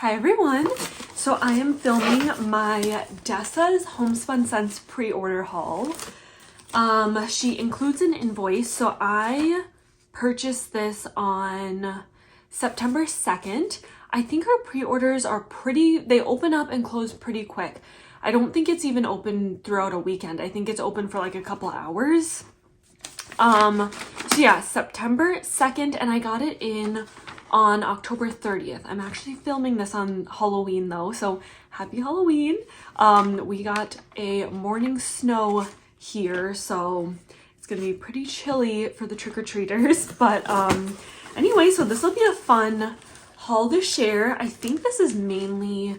Hi everyone! So I am filming my Dessa's Homespun Scents pre-order haul. She includes an invoice, so I purchased this on September 2nd. I think her pre-orders are they open up and close pretty quick. I don't think it's even open throughout a weekend. I think it's open for like a couple hours. So yeah, September 2nd, and I got it in on October 30th. I'm actually filming this on Halloween though, so happy Halloween. We got a morning snow here, so it's gonna be pretty chilly for the trick-or-treaters. But anyway, so this will be a fun haul to share. I think this is mainly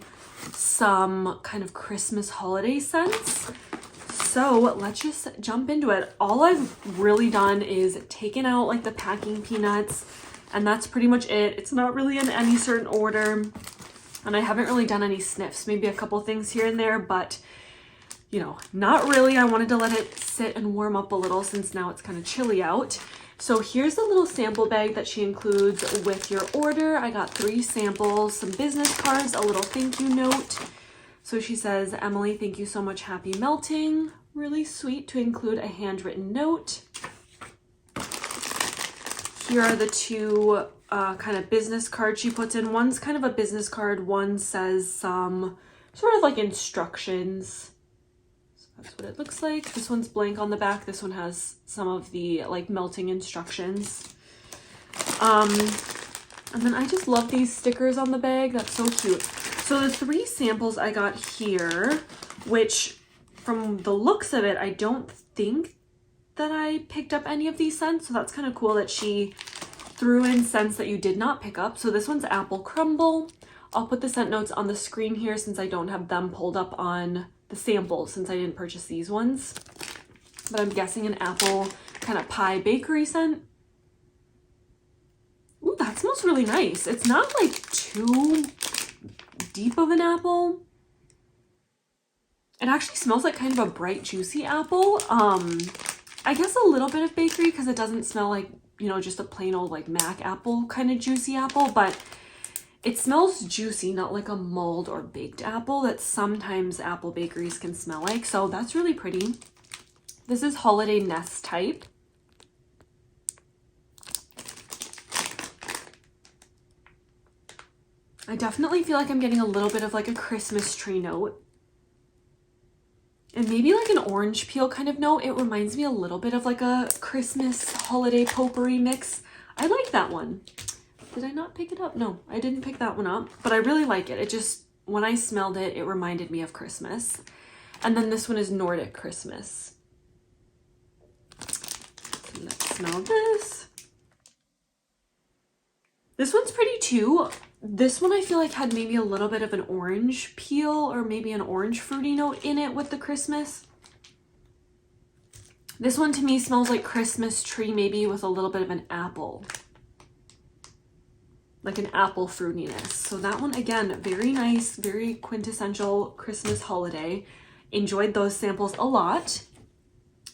some kind of Christmas holiday scents. So let's just jump into it. All I've really done is taken out like the packing peanuts, and that's pretty much it. It's not really in any certain order, and I haven't really done any sniffs, maybe a couple things here and there, but you know, not really. I wanted to let it sit and warm up a little since now it's kind of chilly out. So here's the little sample bag that she includes with your order. I got 3 samples, some business cards, a little thank you note. So she says, Emily, thank you so much, happy melting. Really sweet to include a handwritten note. Here are the 2 kind of business cards she puts in. One's kind of a business card, one says some sort of like instructions. So that's what it looks like. This one's blank on the back. This one has some of the like melting instructions. And then I just love these stickers on the bag. That's so cute. So the 3 samples I got here, which from the looks of it, I don't think that I picked up any of these scents. So that's kind of cool that she threw in scents that you did not pick up. So this one's Apple Crumble. I'll put the scent notes on the screen here since I don't have them pulled up on the samples since I didn't purchase these ones. But I'm guessing an apple kind of pie bakery scent. Ooh, that smells really nice. It's not like too deep of an apple. It actually smells like kind of a bright, juicy apple. I guess a little bit of bakery because it doesn't smell like, you know, just a plain old like Mac apple kind of juicy apple, but it smells juicy, not like a mulled or baked apple that sometimes apple bakeries can smell like. So that's really pretty. This is Holiday Nest type. I definitely feel like I'm getting a little bit of like a Christmas tree note. And maybe like an orange peel kind of note. It reminds me a little bit of like a Christmas holiday potpourri mix. I like that one. Did I not pick it up? No, I didn't pick that one up, but I really like it. It just, when I smelled it, it reminded me of Christmas. And then this one is Nordic Christmas. So let's smell this. This one's pretty too. This one I feel like had maybe a little bit of an orange peel or maybe an orange fruity note in it with the Christmas. This one to me smells like Christmas tree, maybe with a little bit of an apple. Like an apple fruitiness. So that one, again, very nice, very quintessential Christmas holiday. Enjoyed those samples a lot.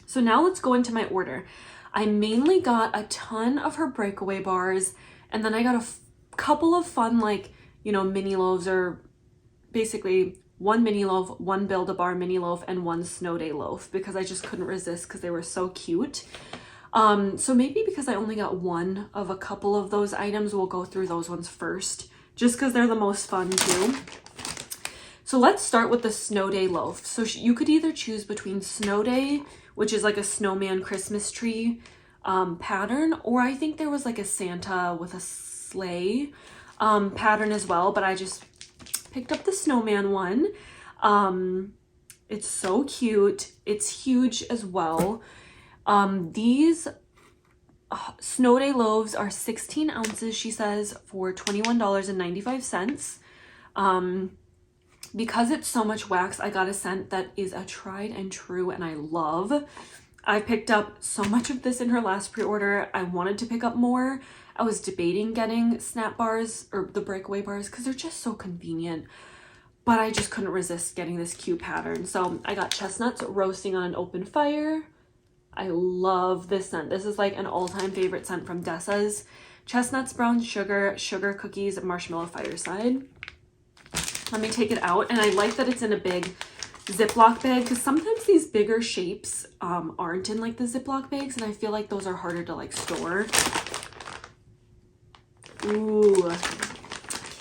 So now let's go into my order. I mainly got a ton of her Breakaway bars, and then I got a couple of fun, like, you know, mini loaves, or basically 1 mini loaf, 1 Build-A-Bar mini loaf, and 1 Snow Day loaf because I just couldn't resist because they were so cute. So maybe because I only got one of a couple of those items, we'll go through those ones first just because they're the most fun too. So let's start with the Snow Day loaf. So you could either choose between Snow Day, which is like a snowman Christmas tree pattern, or I think there was like a Santa with a sleigh pattern as well, but I just picked up the snowman one. It's so cute. It's huge as well. These Snow Day loaves are 16 ounces, she says, for $21.95. Because it's so much wax, I got a scent that is a tried and true and I love. I picked up so much of this in her last pre-order. I wanted to pick up more. I was debating getting Snap bars or the Breakaway bars because they're just so convenient, but I just couldn't resist getting this cute pattern. So I got Chestnuts roasting on an open fire. I love this scent. This is like an all-time favorite scent from Dessa's. Chestnuts, brown sugar, sugar cookies, marshmallow, Fireside. Let me take it out. And I like that it's in a big Ziploc bag, because sometimes these bigger shapes aren't in like the Ziploc bags, and I feel like those are harder to like store. Ooh,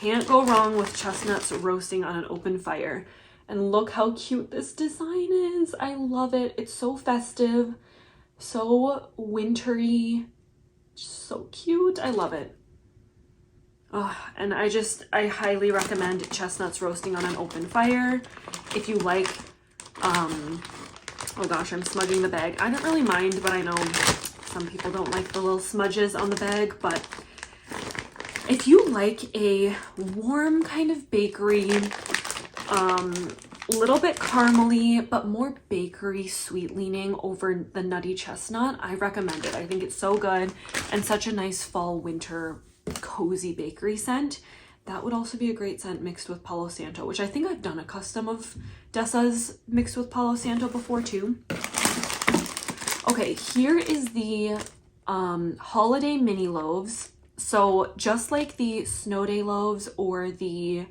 can't go wrong with chestnuts roasting on an open fire. And look how cute this design is. I love it. It's so festive, so wintry, so cute. I love it. Oh, and I highly recommend chestnuts roasting on an open fire. If you like, oh gosh, I'm smudging the bag. I don't really mind, but I know some people don't like the little smudges on the bag. But if you like a warm kind of bakery, little bit caramely, but more bakery sweet leaning over the nutty chestnut, I recommend it. I think it's so good and such a nice fall winter cozy bakery scent. That would also be a great scent mixed with Paulo Santo, which I think I've done a custom of Dessa's mixed with Paulo Santo before too. Okay, here is the holiday mini loaves. So just like the snow day loaves or the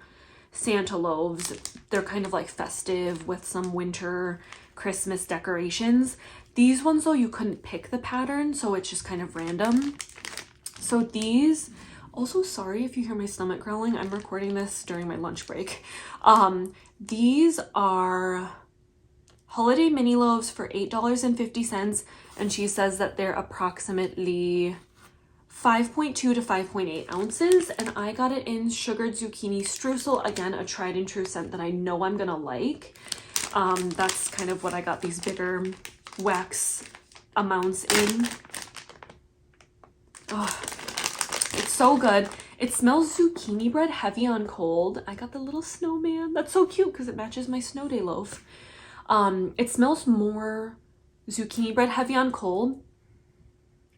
Santa loaves, they're kind of like festive with some winter Christmas decorations. These ones though, you couldn't pick the pattern, so it's just kind of random. So these, also sorry if you hear my stomach growling, I'm recording this during my lunch break. These are holiday mini loaves for $8.50, and she says that they're approximately 5.2 to 5.8 ounces, and I got it in sugared zucchini streusel. Again, a tried and true scent that I know I'm gonna like. That's kind of what I got these bigger wax amounts in. Oh, it's so good. It smells zucchini bread, heavy on cold. I got the little snowman. That's so cute because it matches my snow day loaf. It smells more zucchini bread, heavy on cold,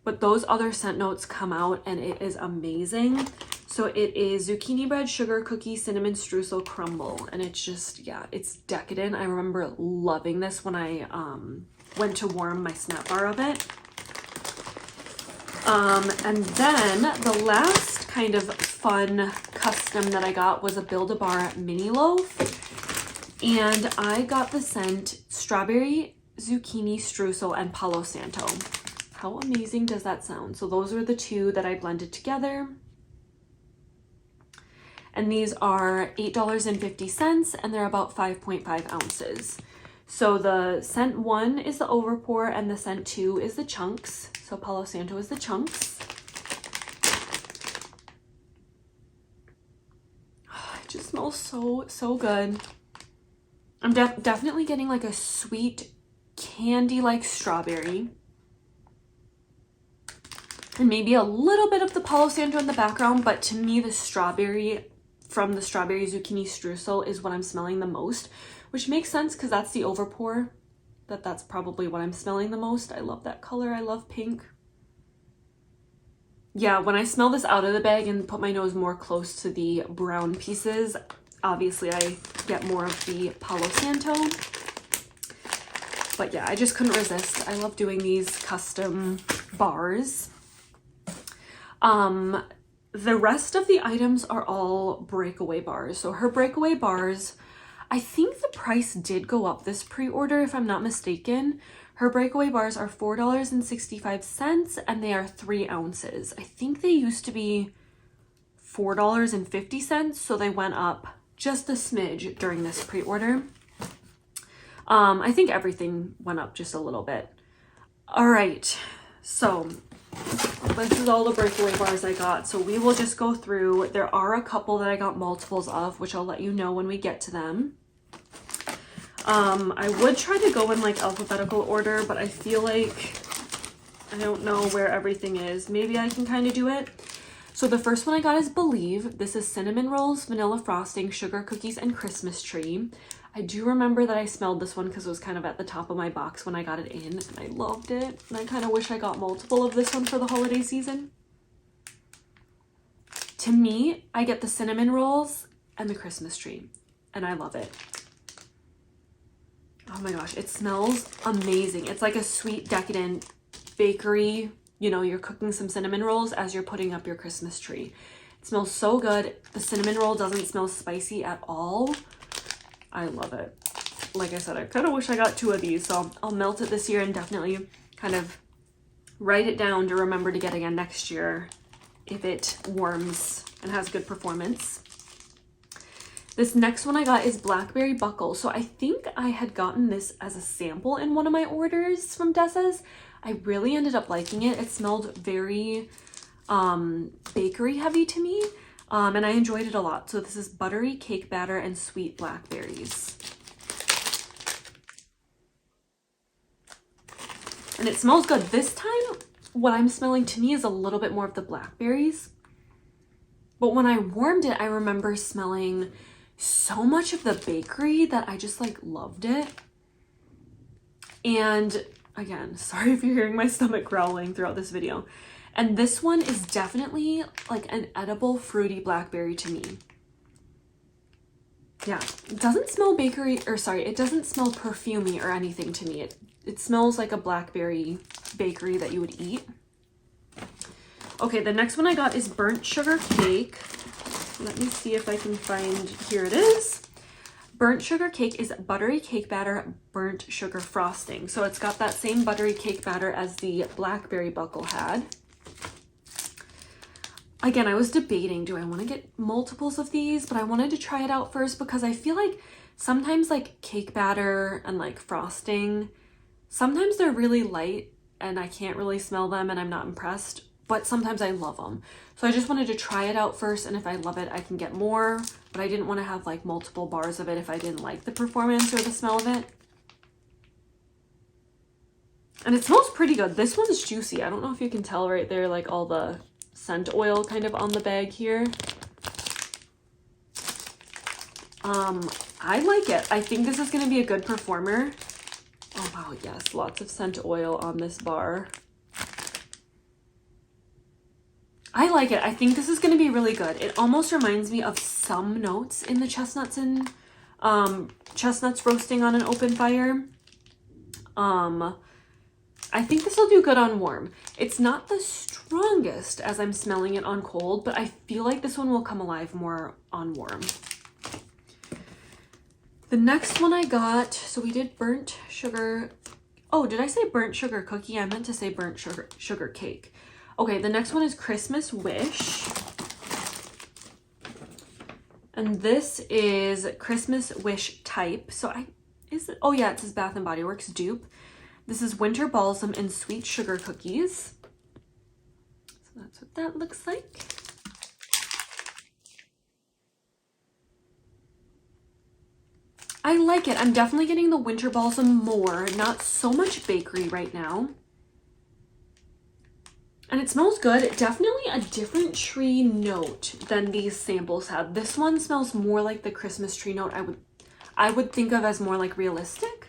but those other scent notes come out and it is amazing. So it is zucchini bread, sugar cookie, cinnamon streusel crumble, and it's just, yeah, it's decadent. I remember loving this when I went to warm my snap bar of it. And then the last kind of fun custom that I got was a Build-A-Bar mini loaf, and I got the scent strawberry, zucchini streusel, and Paulo Santo. How amazing does that sound? So those are the two that I blended together. And these are $8.50, and they're about 5.5 ounces. So the scent 1 is the overpour, and the scent 2 is the chunks. So Paulo Santo is the chunks. Oh, it just smells so good. I'm definitely getting like a sweet candy-like strawberry. And maybe a little bit of the Paulo Santo in the background, but to me the strawberry from the strawberry zucchini streusel is what I'm smelling the most, which makes sense because that's the overpour. That's probably what I'm smelling the most. I love that color. I love pink. Yeah, when I smell this out of the bag and put my nose more close to the brown pieces, obviously I get more of the Paulo Santo. But yeah, I just couldn't resist. I love doing these custom bars. The rest of the items are all Breakaway bars. So her Breakaway bars, I think the price did go up this pre-order if I'm not mistaken. Her Breakaway bars are $4.65 and they are 3 ounces. I think they used to be $4.50, so they went up just a smidge during this pre-order. I think everything went up just a little bit. All right, so this is all the Breakaway bars I got. So we will just go through. There are a couple that I got multiples of, which I'll let you know when we get to them. I would try to go in like alphabetical order, but I feel like I don't know where everything is. Maybe I can kind of do it. So the first one I got is Believe. This is cinnamon rolls, vanilla frosting, sugar cookies, and Christmas tree. I do remember that I smelled this one because it was kind of at the top of my box when I got it in, and I loved it. And I kind of wish I got multiple of this one for the holiday season. To me, I get the cinnamon rolls and the Christmas tree, and I love it. Oh my gosh, it smells amazing. It's like a sweet, decadent bakery. You know, you're cooking some cinnamon rolls as you're putting up your Christmas tree. It It smells so good. The cinnamon roll doesn't smell spicy at all. I love it. Like I said, I kind of wish I got 2 of these, so I'll melt it this year and definitely kind of write it down to remember to get again next year if it warms and has good performance. This next one I got is Blackberry Buckle. So I think I had gotten this as a sample in one of my orders from Dessa's. I really ended up liking it. It smelled very bakery heavy to me, and I enjoyed it a lot. So this is buttery cake batter and sweet blackberries. And it smells good. This time, what I'm smelling to me is a little bit more of the blackberries. But when I warmed it, I remember smelling so much of the bakery that I just like loved it. And again, sorry if you're hearing my stomach growling throughout this video. And this one is definitely like an edible fruity blackberry to me. Yeah, it doesn't smell bakery, or sorry, it doesn't smell perfumey or anything to me. It smells like a blackberry bakery that you would eat. Okay, the next one I got is burnt sugar cake. Let me see if I can find, here it is. Burnt sugar cake is buttery cake batter, burnt sugar frosting. So it's got that same buttery cake batter as the Blackberry Buckle had. Again, I was debating, do I want to get multiples of these? But I wanted to try it out first because I feel like sometimes like cake batter and like frosting, sometimes they're really light and I can't really smell them and I'm not impressed, but sometimes I love them. So I just wanted to try it out first, and if I love it, I can get more, but I didn't want to have like multiple bars of it if I didn't like the performance or the smell of it. And it smells pretty good. This one's juicy. I don't know if you can tell right there, like all the scent oil kind of on the bag here. I like it. I think this is going to be a good performer. Oh wow, yes, lots of scent oil on this bar. I like it. I think this is going to be really good. It almost reminds me of some notes in the chestnuts and chestnuts roasting on an open fire. I think this will do good on warm. It's not the strongest as I'm smelling it on cold, but I feel like this one will come alive more on warm. The next one I got, so we did burnt sugar. Oh, did I say burnt sugar cookie? I meant to say burnt sugar cake. Okay, the next one is Christmas Wish. And this is Christmas Wish type. So oh yeah, it says Bath & Body Works dupe. This is Winter Balsam and Sweet Sugar Cookies. So that's what that looks like. I like it. I'm definitely getting the Winter Balsam more, not so much bakery right now. And it smells good. Definitely a different tree note than these samples had. This one smells more like the Christmas tree note I would think of as more like realistic.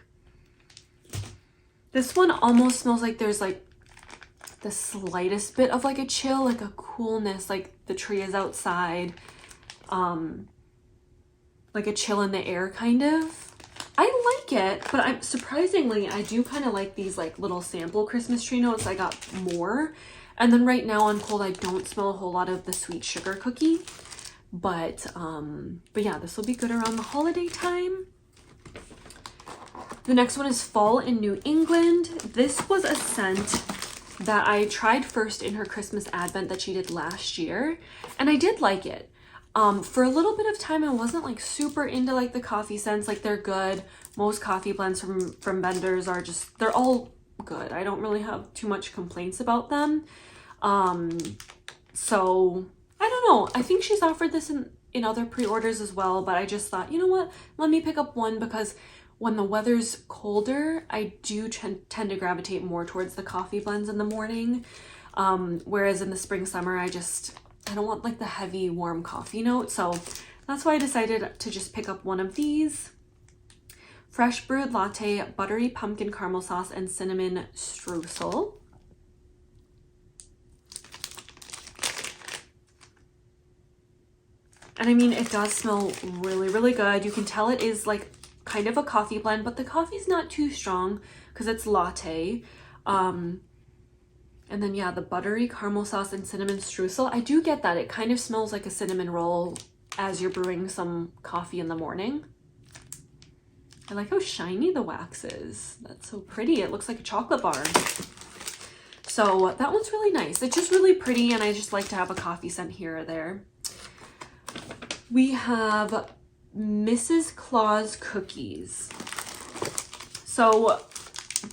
This one almost smells like there's like the slightest bit of like a chill, like a coolness, like the tree is outside, like a chill in the air kind of. I like it, but surprisingly, I do kind of like these like little sample Christmas tree notes. I got more. And then right now on cold, I don't smell a whole lot of the sweet sugar cookie, but yeah, this will be good around the holiday time. The next one is Fall in New England. This was a scent that I tried first in her Christmas Advent that she did last year, and I did like it. For a little bit of time, I wasn't like super into like the coffee scents. Like they're good. Most coffee blends from vendors are just, they're all good. I don't really have too much complaints about them. So I don't know. I think she's offered this in other pre-orders as well, but I just thought, you know what? Let me pick up one because when the weather's colder, I do tend to gravitate more towards the coffee blends in the morning. Whereas in the spring, summer, I don't want like the heavy warm coffee note. So that's why I decided to just pick up one of these. Fresh brewed latte, buttery pumpkin caramel sauce, and cinnamon streusel. And I mean, it does smell really, really good. You can tell it is like kind of a coffee blend, but the coffee's not too strong because it's latte. And then, yeah, the buttery caramel sauce and cinnamon streusel. I do get that. It kind of smells like a cinnamon roll as you're brewing some coffee in the morning. I like how shiny the wax is. That's so pretty. It looks like a chocolate bar. So that one's really nice. It's just really pretty, and I just like to have a coffee scent here or there. We have Mrs. Claus Cookies. So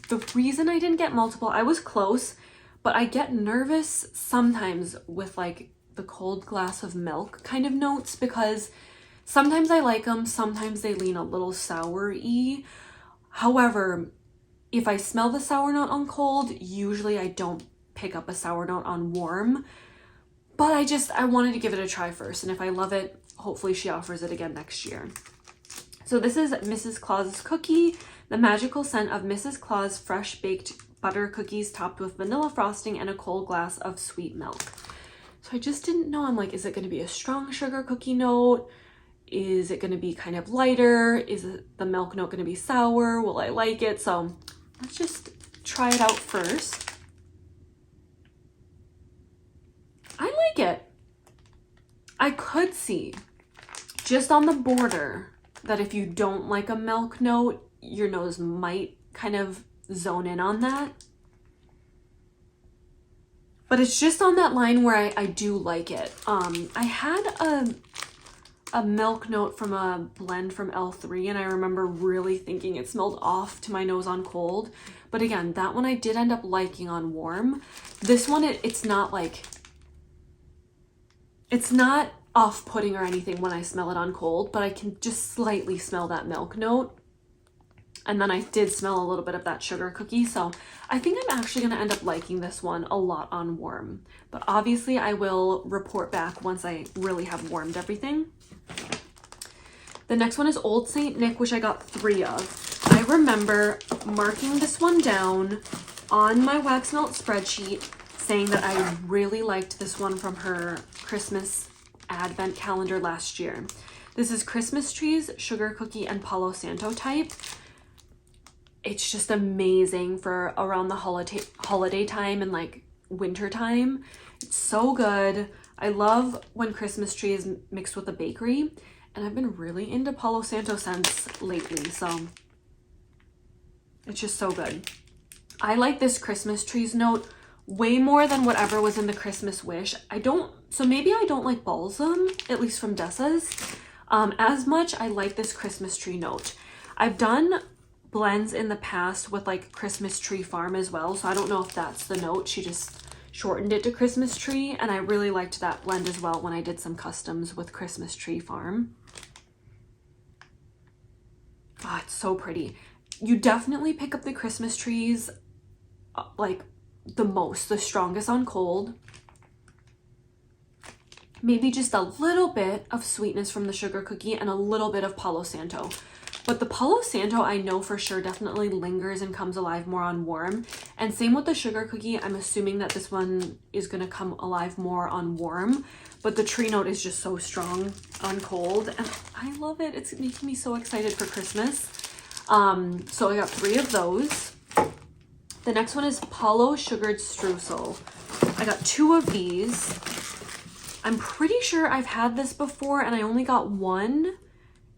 the reason I didn't get multiple, I was close, but I get nervous sometimes with like the cold glass of milk kind of notes, because sometimes I like them, sometimes they lean a little sour-y. However, if I smell the sour note on cold, usually I don't pick up a sour note on warm. But I wanted to give it a try first, and if I love it, hopefully she offers it again next year. So this is Mrs. Claus's Cookie, the magical scent of Mrs. Claus fresh baked butter cookies topped with vanilla frosting and a cold glass of sweet milk. So I just didn't know. I'm like, is it going to be a strong sugar cookie note? Is it going to be kind of lighter? Is the milk note going to be sour? Will I like it? So let's just try it out first. I like it. I could see just on the border that if you don't like a milk note, your nose might kind of zone in on that. But it's just on that line where I do like it. I had a milk note from a blend from L3, and I remember really thinking it smelled off to my nose on cold. But again, that one I did end up liking on warm. This one, it's not like, it's not off-putting or anything when I smell it on cold, but I can just slightly smell that milk note. And then I did smell a little bit of that sugar cookie. So I think I'm actually going to end up liking this one a lot on warm. But obviously I will report back once I really have warmed everything. The next one is Old St. Nick, which I got 3 of. I remember marking this one down on my wax melt spreadsheet, saying that I really liked this one from her Christmas advent calendar last year. This is Christmas Trees, Sugar Cookie, and Paulo Santo type. It's just amazing for around the holiday time and like winter time. It's so good. I love when Christmas tree is mixed with a bakery, and I've been really into Paulo Santo scents lately, so it's just so good. I like this Christmas trees note way more than whatever was in the Christmas Wish. So maybe I don't like balsam, at least from Dessa's, as much. I like this Christmas tree note. I've done blends in the past with like Christmas Tree Farm as well, so I don't know if that's the note. She just shortened it to Christmas Tree, and I really liked that blend as well when I did some customs with Christmas Tree Farm. Oh, it's so pretty. You definitely pick up the Christmas trees like the strongest on cold. Maybe just a little bit of sweetness from the sugar cookie and a little bit of Paulo Santo. But the Paulo Santo, I know for sure, definitely lingers and comes alive more on warm. And same with the sugar cookie. I'm assuming that this one is going to come alive more on warm. But the tree note is just so strong on cold. And I love it. It's making me so excited for Christmas. So I got 3 of those. The next one is Paulo Sugared Streusel. I got 2 of these. I'm pretty sure I've had this before, and I only got 1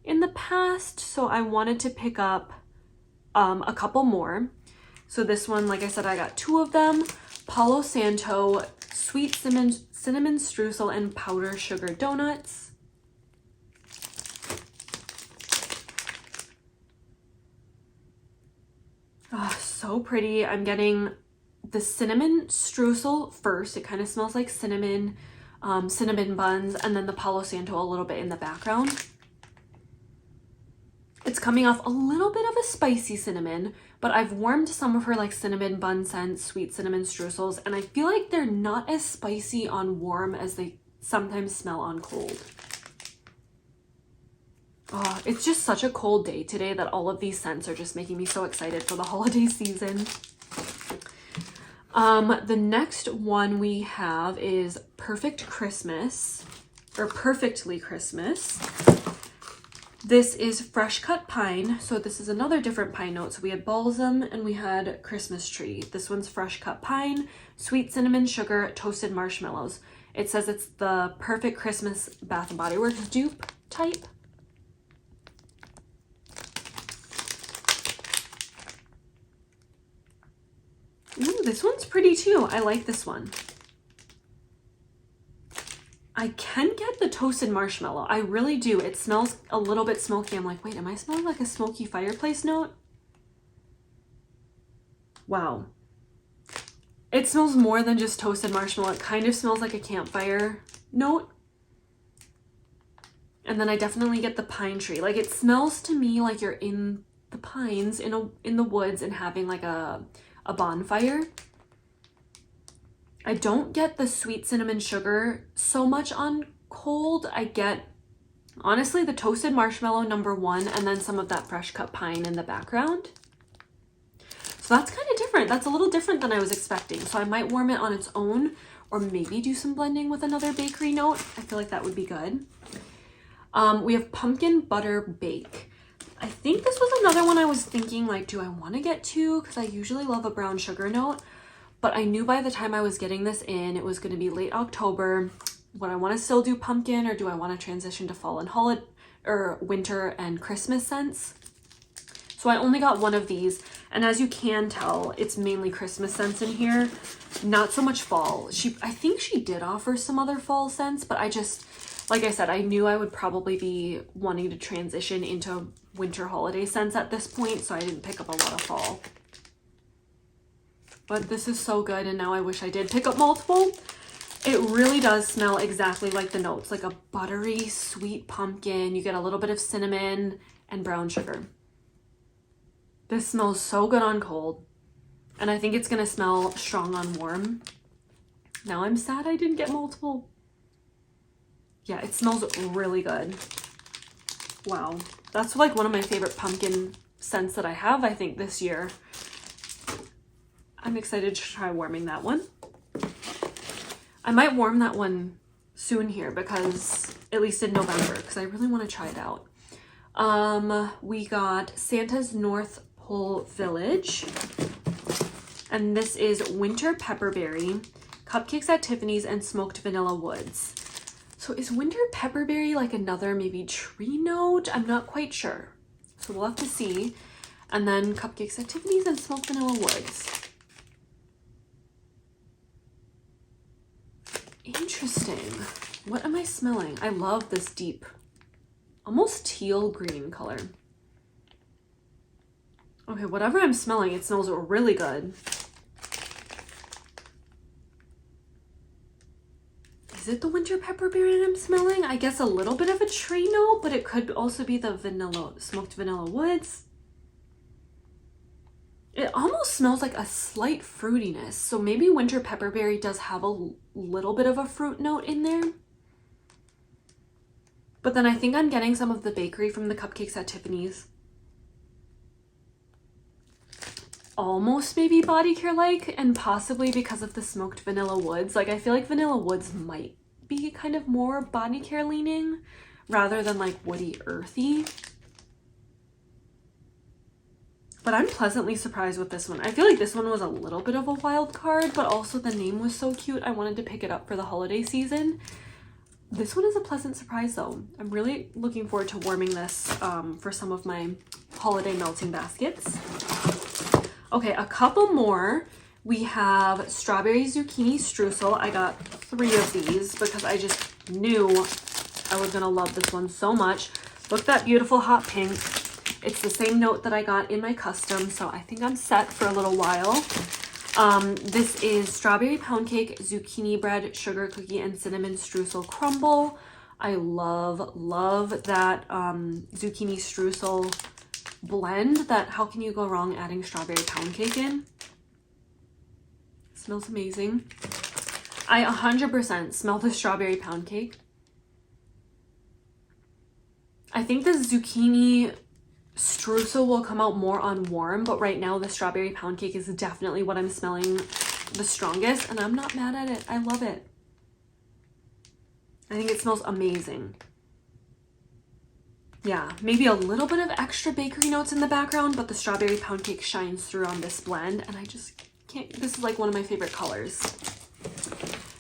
in the past, so I wanted to pick up a couple more. So this one, like I said, I got 2 of them. Paulo Santo, sweet cinnamon streusel, and powder sugar donuts. Oh, so pretty. I'm getting the cinnamon streusel first. It kind of smells like cinnamon, cinnamon buns, and then the Paulo Santo a little bit in the background. It's coming off a little bit of a spicy cinnamon, but I've warmed some of her like cinnamon bun scents, sweet cinnamon streusels, and I feel like they're not as spicy on warm as they sometimes smell on cold. Oh, it's just such a cold day today that all of these scents are just making me so excited for the holiday season. The next one we have is Perfect Christmas, or Perfectly Christmas. This is fresh cut pine. So this is another different pine note. So we had balsam and we had Christmas tree. This one's fresh cut pine, sweet cinnamon, sugar, toasted marshmallows. It says it's the perfect Christmas Bath and Body Works dupe type. Ooh, this one's pretty too. I like this one. I can get the toasted marshmallow. I really do. It smells a little bit smoky. I'm like, wait, am I smelling like a smoky fireplace note? Wow. It smells more than just toasted marshmallow. It kind of smells like a campfire note. And then I definitely get the pine tree. Like, it smells to me like you're in the pines in the woods and having like a bonfire. I don't get the sweet cinnamon sugar so much on cold. I get, honestly, the toasted marshmallow #1 and then some of that fresh cut pine in the background. So that's kind of different. That's a little different than I was expecting. So I might warm it on its own or maybe do some blending with another bakery note. I feel like that would be good. We have pumpkin butter bake. I think this was another one I was thinking, like, do I want to get two? Because I usually love a brown sugar note. But I knew by the time I was getting this in, it was going to be late October. Would I want to still do pumpkin, or do I want to transition to fall and holiday or winter and Christmas scents? So I only got one of these, and as you can tell, it's mainly Christmas scents in here, not so much fall. I think she did offer some other fall scents, but I just, like I said, I knew I would probably be wanting to transition into winter holiday scents at this point, so I didn't pick up a lot of fall. But this is so good, and now I wish I did pick up multiple. It really does smell exactly like the notes, like a buttery, sweet pumpkin. You get a little bit of cinnamon and brown sugar. This smells so good on cold, and I think it's gonna smell strong on warm. Now I'm sad I didn't get multiple. Yeah, it smells really good. Wow, that's like one of my favorite pumpkin scents that I have, I think, this year. I'm excited to try warming that one. I might warm that one soon here, because at least in November, because I really want to try it out. We got Santa's North Pole Village, and this is winter pepperberry, cupcakes at Tiffany's, and smoked vanilla woods. So is winter pepperberry like another maybe tree note? I'm not quite sure, so we'll have to see. And then cupcakes at Tiffany's and smoked vanilla woods. Interesting. What am I smelling? I love this deep, almost teal green color. Okay, whatever I'm smelling, it smells really good. Is it the winter pepperberry I'm smelling? I guess a little bit of a tree note, but it could also be the smoked vanilla woods. It almost smells like a slight fruitiness. So maybe winter pepperberry does have a little bit of a fruit note in there. But then I think I'm getting some of the bakery from the cupcakes at Tiffany's. Almost maybe body care like, and possibly because of the smoked vanilla woods. Like, I feel like vanilla woods might be kind of more body care leaning rather than like woody earthy. But I'm pleasantly surprised with this one. I feel like this one was a little bit of a wild card, but also the name was so cute. I wanted to pick it up for the holiday season. This one is a pleasant surprise though. I'm really looking forward to warming this for some of my holiday melting baskets. Okay, a couple more. We have strawberry zucchini streusel. I got 3 of these because I just knew I was gonna love this one so much. Look at that beautiful hot pink. It's the same note that I got in my custom, so I think I'm set for a little while. This is strawberry pound cake, zucchini bread, sugar cookie, and cinnamon streusel crumble. I love that zucchini streusel blend. That how can you go wrong adding strawberry pound cake in? It smells amazing. I 100% smell the strawberry pound cake. I think the zucchini streusel will come out more on warm, but right now the strawberry pound cake is definitely what I'm smelling the strongest, and I'm not mad at it. I love it. I think it smells amazing. Yeah, maybe a little bit of extra bakery notes in the background, but the strawberry pound cake shines through on this blend, and I just can't, this is like one of my favorite colors.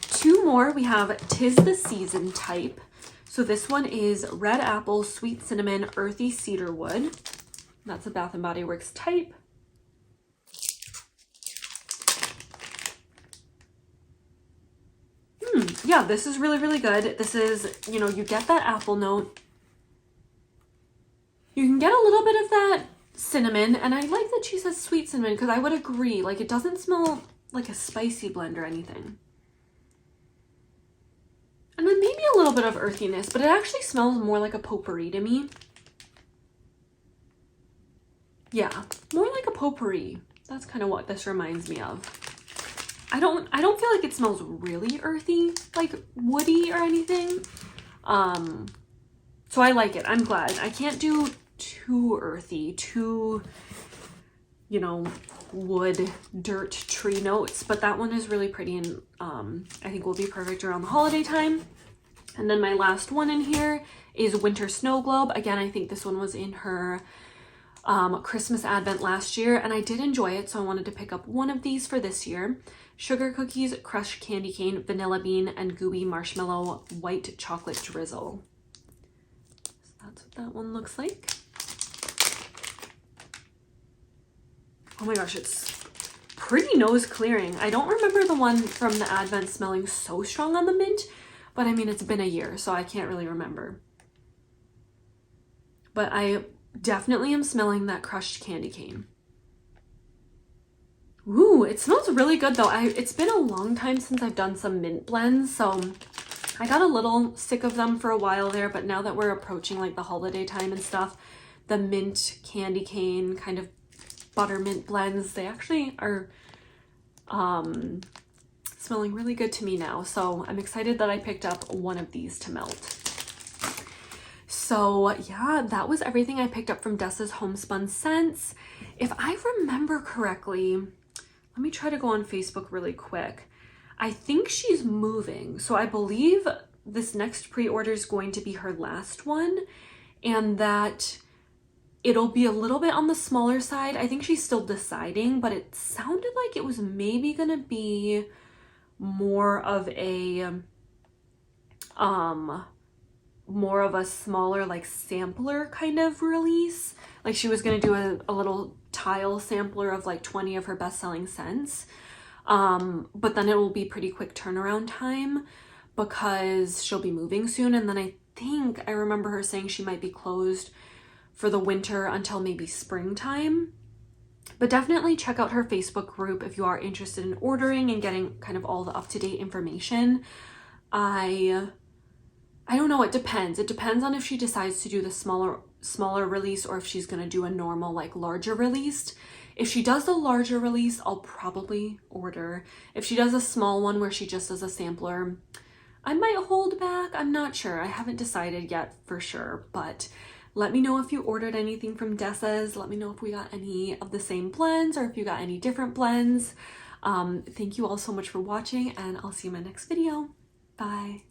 Two more, we have 'Tis the Season type. So this one is red apple, sweet cinnamon, earthy cedar wood. That's a Bath & Body Works type. Yeah, this is really, really good. This is, you know, you get that apple note. You can get a little bit of that cinnamon, and I like that she says sweet cinnamon because I would agree, like it doesn't smell like a spicy blend or anything. And then maybe a little bit of earthiness, but it actually smells more like a potpourri to me. Yeah, more like a potpourri. That's kind of what this reminds me of. I don't feel like it smells really earthy, like woody or anything. So I like it. I'm glad. I can't do too earthy, too, you know, wood, dirt, tree notes, but that one is really pretty, and I think will be perfect around the holiday time. And then my last one in here is Winter Snow Globe. Again, I think this one was in her Christmas Advent last year, and I did enjoy it, so I wanted to pick up one of these for this year. Sugar cookies, crushed candy cane, vanilla bean, and gooey marshmallow white chocolate drizzle. So that's what that one looks like. Oh my gosh, it's pretty nose clearing. I don't remember the one from the Advent smelling so strong on the mint, but I mean, it's been a year, so I can't really remember. But I definitely am smelling that crushed candy cane. Ooh, it smells really good though. It's been a long time since I've done some mint blends, so I got a little sick of them for a while there, but now that we're approaching like the holiday time and stuff, the mint candy cane kind of buttermint blends, they actually are smelling really good to me now. So I'm excited that I picked up one of these to melt. So yeah, that was everything I picked up from Dessa's Homespun Scents. If I remember correctly, let me try to go on Facebook really quick. I think she's moving. So I believe this next pre-order is going to be her last one, and that it'll be a little bit on the smaller side. I think she's still deciding, but it sounded like it was maybe gonna be more of a smaller like sampler kind of release. Like she was gonna do a little tile sampler of like 20 of her best-selling scents, but then it will be pretty quick turnaround time because she'll be moving soon. And then I think I remember her saying she might be closed for the winter until maybe springtime. But definitely check out her Facebook group if you are interested in ordering and getting kind of all the up-to-date information. I don't know, it depends. It depends on if she decides to do the smaller release or if she's going to do a normal, like larger release. If she does the larger release, I'll probably order. If she does a small one where she just does a sampler, I might hold back. I'm not sure. I haven't decided yet for sure, but let me know if you ordered anything from Dessa's. Let me know if we got any of the same blends or if you got any different blends. Thank you all so much for watching, and I'll see you in my next video. Bye.